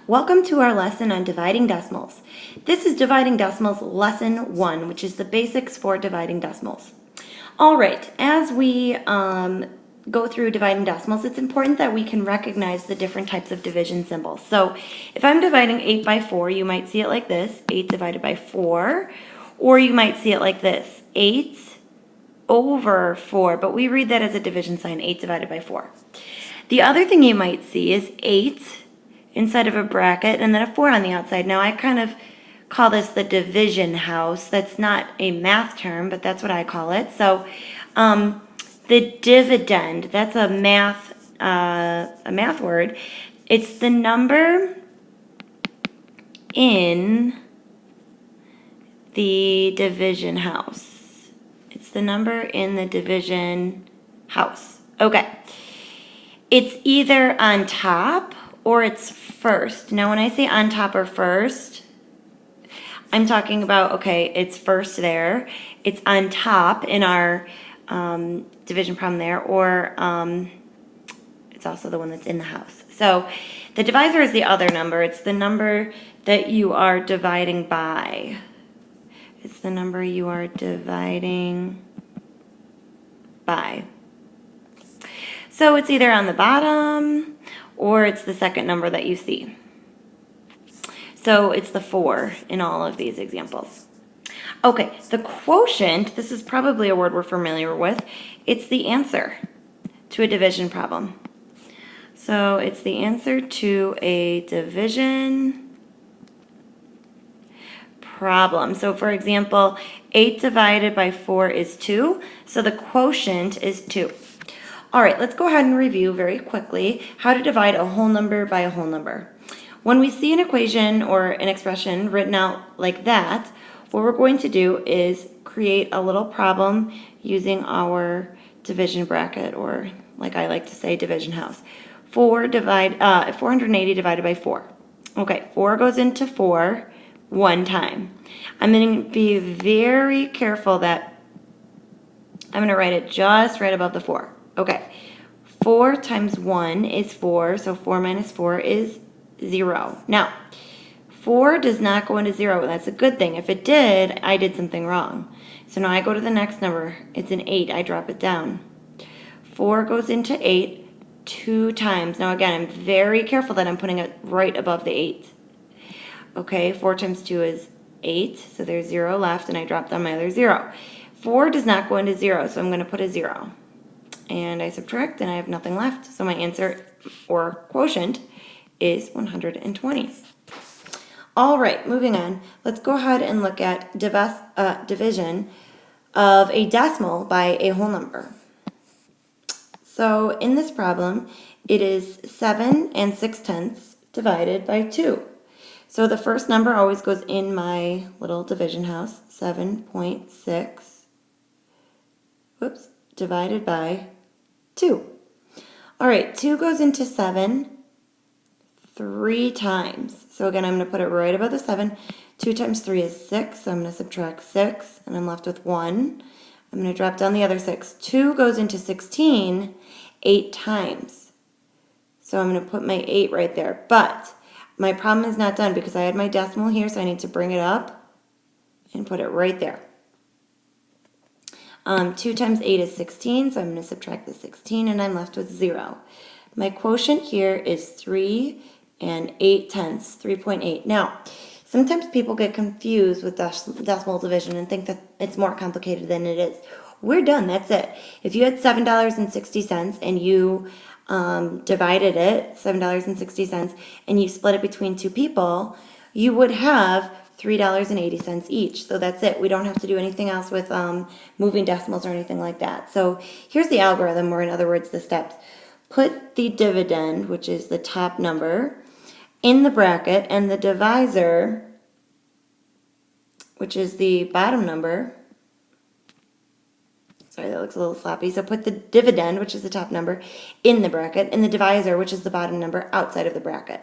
Welcome to our lesson on dividing decimals. This is Dividing Decimals Lesson 1, which is the basics for dividing decimals. All right, as we go through dividing decimals, it's important that we can recognize the different types of division symbols. So if I'm dividing 8 by 4, you might see it like this, 8 divided by 4, or you might see it like this, 8 over 4, but we read that as a division sign, 8 divided by 4. The other thing you might see is 8 inside of a bracket and then a 4 on the outside. Now I kind of call this the division house. That's not a math term, but that's what I call it. So the dividend, that's a math word. It's the number in the division house. It's the number in the division house. Okay. It's either on top or it's first. Now, when I say on top or first, I'm talking about, okay, it's first there. It's on top in our division problem there, or it's also the one that's in the house. So the divisor is the other number. It's the number that you are dividing by. It's the number you are dividing by. So it's either on the bottom or it's the second number that you see. So it's the 4 in all of these examples. Okay, the quotient, this is probably a word we're familiar with. It's the answer to a division problem. So it's the answer to a division problem. So for example, 8 divided by 4 is 2. So the quotient is 2. All right, let's go ahead and review very quickly how to divide a whole number by a whole number. When we see an equation or an expression written out like that, what we're going to do is create a little problem using our division bracket, or like I like to say, division house. 480 divided by 4. Okay, 4 goes into 4 one time. I'm going to be very careful that I'm going to write it just right above the 4. Okay, 4 times 1 is 4, so 4 minus 4 is 0. Now, 4 does not go into 0. That's a good thing. If it did, I did something wrong. So now I go to the next number. It's an 8. I drop it down. 4 goes into 8 2 times. Now again, I'm very careful that I'm putting it right above the 8. Okay, 4 times 2 is 8, so there's 0 left, and I drop down my other 0. 4 does not go into 0, so I'm going to put a 0. And I subtract, and I have nothing left. So my answer, or quotient, is 120. All right, moving on. Let's go ahead and look at division of a decimal by a whole number. So in this problem, it is 7 6/10 divided by 2. So the first number always goes in my little division house, 7.6, divided by 2. All right, 2 goes into 7 3 times. So again, I'm going to put it right above the 7. 2 times 3 is 6, so I'm going to subtract 6, and I'm left with 1. I'm going to drop down the other 6. 2 goes into 16 8 times. So I'm going to put my 8 right there. But my problem is not done because I had my decimal here, so I need to bring it up and put it right there. 2 times 8 is 16, so I'm going to subtract the 16, and I'm left with 0. My quotient here is 3 8/10, 3.8. Now, sometimes people get confused with decimal division and think that it's more complicated than it is. We're done. That's it. If you had $7.60 and you divided it, $7.60, and you split it between 2 people, you would have $3.80 each. So that's it. We don't have to do anything else with moving decimals or anything like that. So here's the algorithm, or in other words, the steps. Put the dividend, which is the top number, in the bracket, and the divisor, which is the bottom number. Sorry, that looks a little sloppy. So put the dividend, which is the top number, in the bracket, and the divisor, which is the bottom number, outside of the bracket.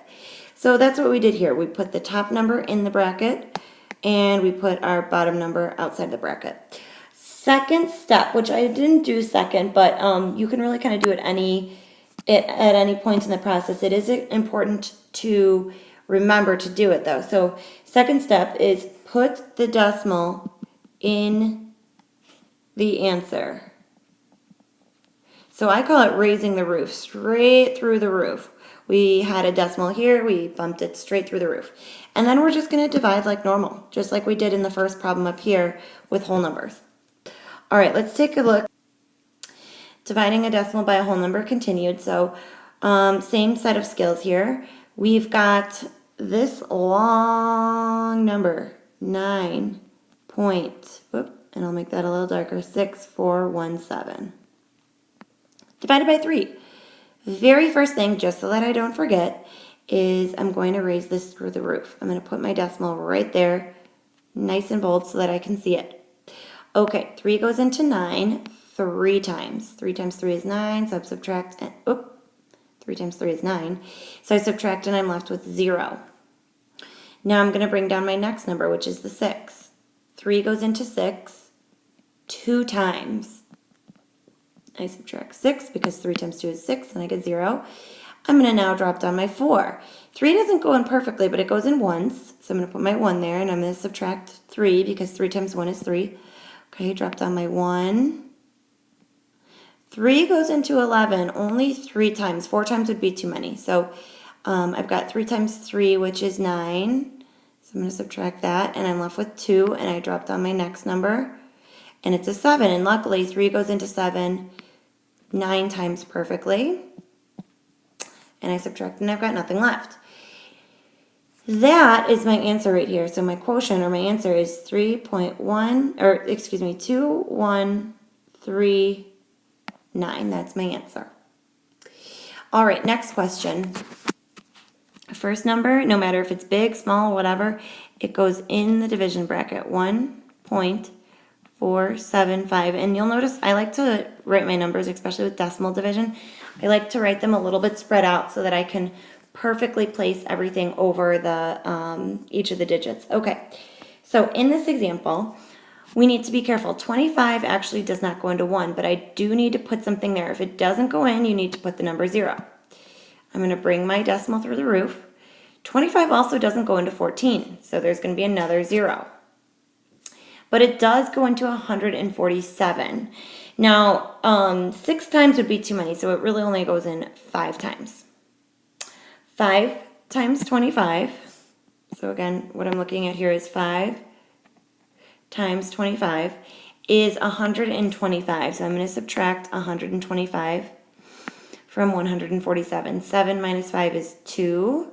So that's what we did here. We put the top number in the bracket, and we put our bottom number outside the bracket. Second step, which I didn't do second, but you can really kind of do it at any point in the process. It is important to remember to do it though. So second step is put the decimal in the answer. So I call it raising the roof, straight through the roof. We had a decimal here, we bumped it straight through the roof. And then we're just going to divide like normal, just like we did in the first problem up here with whole numbers. All right, let's take a look. Dividing a decimal by a whole number continued. So same set of skills here. We've got this long number, 9 point, and I'll make that a little darker, 6417. Divided by 3. Very first thing, just so that I don't forget, is I'm going to raise this through the roof. I'm going to put my decimal right there, nice and bold so that I can see it. Okay, 3 goes into 9 3 times. 3 times 3 is 9, so I subtract, 3 times 3 is 9. So I subtract and I'm left with 0. Now I'm going to bring down my next number, which is the 6. 3 goes into 6 2 times. I subtract 6 because 3 times 2 is 6 and I get 0. I'm going to now drop down my 4. 3 doesn't go in perfectly, but it goes in once. So I'm going to put my 1 there and I'm going to subtract 3 because 3 times 1 is 3. Okay, drop down my 1. 3 goes into 11 only 3 times. 4 times would be too many. So I've got 3 times 3, which is 9. So I'm going to subtract that and I'm left with 2 and I drop down my next number and it's a 7. And luckily 3 goes into 7 9 times perfectly. And I subtract and I've got nothing left. That is my answer right here. So my quotient or my answer is 2139. That's my answer. All right, next question. First number, no matter if it's big, small, whatever, it goes in the division bracket, 1.475. And you'll notice I like to write my numbers, especially with decimal division. I like to write them a little bit spread out so that I can perfectly place everything over the each of the digits. Okay, so in this example, we need to be careful. 25 actually does not go into 1, but I do need to put something there. If it doesn't go in, you need to put the number 0. I'm going to bring my decimal through the roof. 25 also doesn't go into 14, so there's going to be another 0. But it does go into 147. Now, 6 times would be too many, so it really only goes in 5 times. 5 times 25. So again, what I'm looking at here is 5 times 25 is 125. So I'm going to subtract 125 from 147. 7 minus 5 is 2.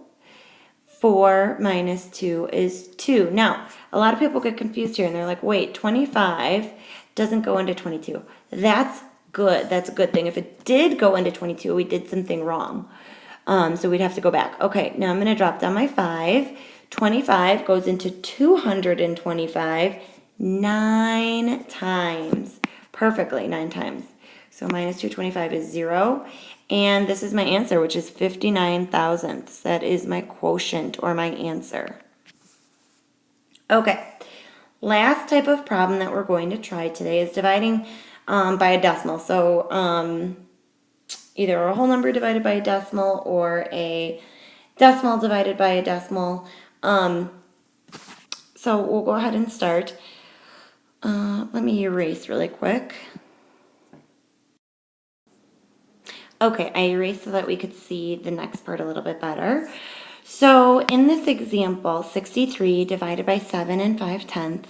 4 minus 2 is 2. Now, a lot of people get confused here and they're like, wait, 25 doesn't go into 22. That's good. That's a good thing. If it did go into 22, we did something wrong. So we'd have to go back. Okay, now I'm going to drop down my 5. 25 goes into 225 9 times. Perfectly, 9 times. So minus 225 is 0. And this is my answer, which is 59 thousandths. That is my quotient or my answer. Okay, last type of problem that we're going to try today is dividing by a decimal. So either a whole number divided by a decimal or a decimal divided by a decimal. So we'll go ahead and start. Let me erase really quick. Okay, I erased so that we could see the next part a little bit better. So in this example, 63 divided by 7 and 5/10.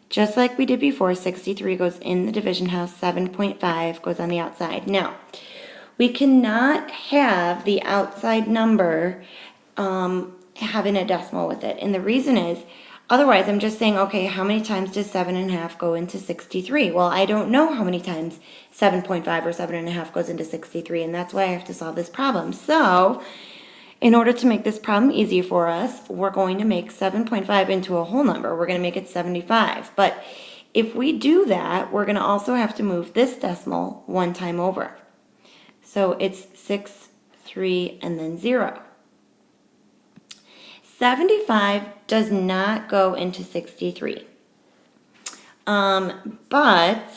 Just like we did before, 63 goes in the division house, 7.5 goes on the outside. Now, we cannot have the outside number having a decimal with it. And the reason is, otherwise I'm just saying, okay, how many times does 7.5 go into 63? Well, I don't know how many times 7.5 or 7.5 goes into 63, and that's why I have to solve this problem. So, in order to make this problem easier for us, we're going to make 7.5 into a whole number. We're going to make it 75. But if we do that, we're going to also have to move this decimal 1 time over. So it's 6, 3, and then 0. 75 does not go into 63. But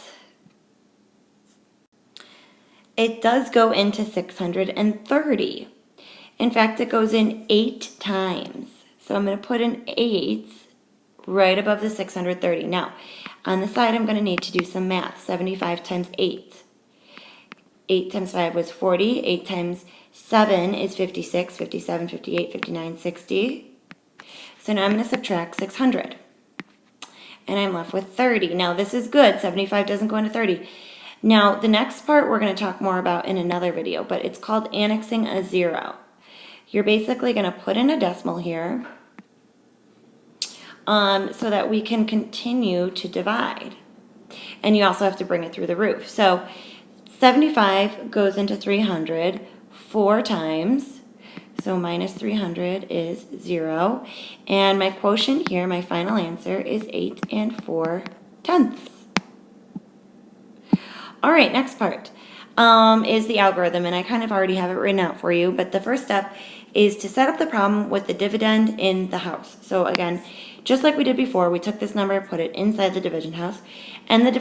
it does go into 630. In fact, it goes in 8 times. So I'm going to put an 8 right above the 630. Now, on the side, I'm going to need to do some math. 75 times 8. 8 times 5 was 40. 8 times 7 is 56, 57, 58, 59, 60. So now I'm going to subtract 600. And I'm left with 30. Now, this is good. 75 doesn't go into 30. Now, the next part we're going to talk more about in another video, but it's called annexing a 0. You're basically going to put in a decimal here so that we can continue to divide. And you also have to bring it through the roof. So 75 goes into 300 4 times. So minus 300 is 0. And my quotient here, my final answer, is 8 4/10. All right, next part is the algorithm. And I kind of already have it written out for you. But the first step is to set up the problem with the dividend in the house. So again, just like we did before, we took this number, put it inside the division house, and the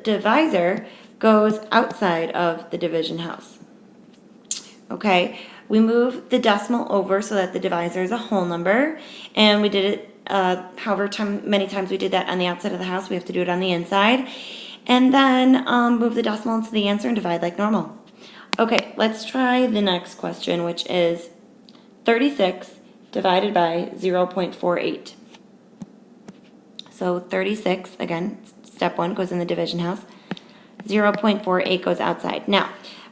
divisor goes outside of the division house. Okay, we move the decimal over so that the divisor is a whole number, and we did it however many times we did that on the outside of the house, we have to do it on the inside, and then move the decimal into the answer and divide like normal. Okay, let's try the next question, which is 36 divided by 0.48. So 36, again, step 1 goes in the division house. 0.48 goes outside. Now,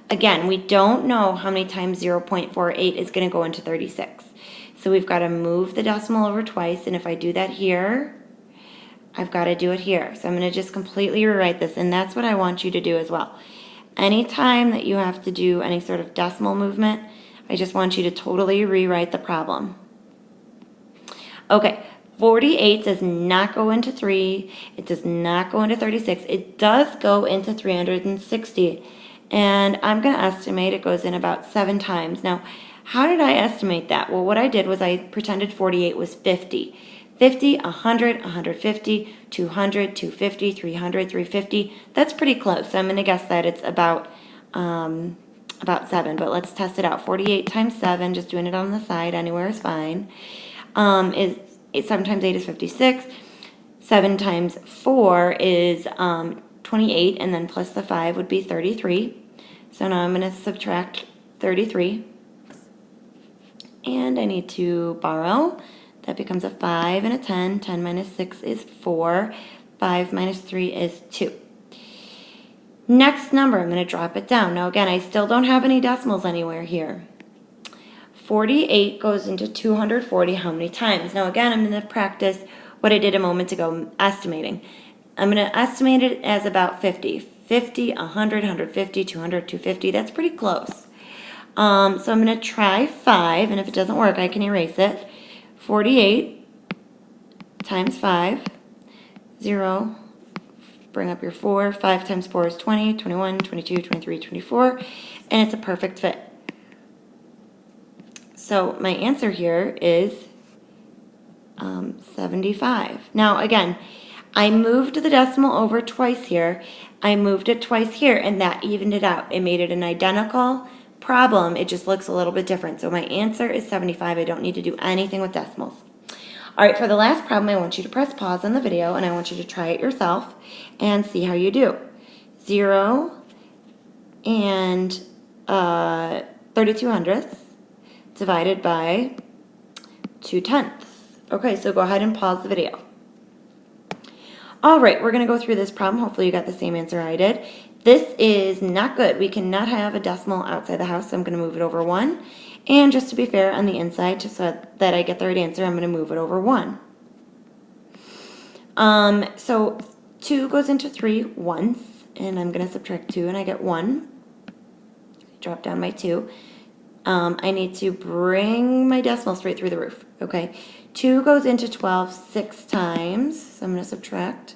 again, we don't know how many times 0.48 is going to go into 36. So we've got to move the decimal over twice, and if I do that here, I've got to do it here. So I'm going to just completely rewrite this, and that's what I want you to do as well. Anytime that you have to do any sort of decimal movement, I just want you to totally rewrite the problem. Okay, 48 does not go into 3. It does not go into 36. It does go into 360. And I'm going to estimate it goes in about 7 times. Now, how did I estimate that? Well, what I did was I pretended 48 was 50. 50, 100, 150, 200, 250, 300, 350. That's pretty close. So I'm going to guess that it's about 7, but let's test it out. 48 times 7, just doing it on the side, anywhere is fine, is 7 times 8 is 56. 7 times 4 is 28, and then plus the 5 would be 33. So now I'm going to subtract 33. And I need to borrow. That becomes a 5 and a 10. 10 minus 6 is 4. 5 minus 3 is 2. Next number, I'm going to drop it down. Now again, I still don't have any decimals anywhere here. 48 goes into 240 how many times? Now again, I'm going to practice what I did a moment ago, estimating. I'm going to estimate it as about 50. 50, 100, 150, 200, 250. That's pretty close. So I'm going to try 5, and if it doesn't work, I can erase it. 48 times 5, 0. Bring up your 4. 5 times 4 is 20, 21, 22, 23, 24, and it's a perfect fit. So my answer here is 75. Now again, I moved the decimal over twice here. I moved it twice here, and that evened it out. It made it an identical problem. It just looks a little bit different. So my answer is 75. I don't need to do anything with decimals. All right, for the last problem, I want you to press pause on the video, and I want you to try it yourself and see how you do. 0 and 32 hundredths divided by 2/10. Okay, so go ahead and pause the video. All right, we're going to go through this problem. Hopefully you got the same answer I did. This is not good. We cannot have a decimal outside the house, so I'm going to move it over 1. And just to be fair, on the inside, just so that I get the right answer, I'm going to move it over 1. So 2 goes into 3 once, and I'm going to subtract 2, and I get 1. Drop down my 2. I need to bring my decimal straight through the roof. Okay, 2 goes into 12 6 times, so I'm going to subtract,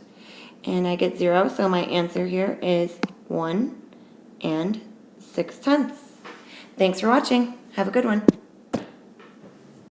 and I get 0. So my answer here is 1 and 6/10. Thanks for watching. Have a good one.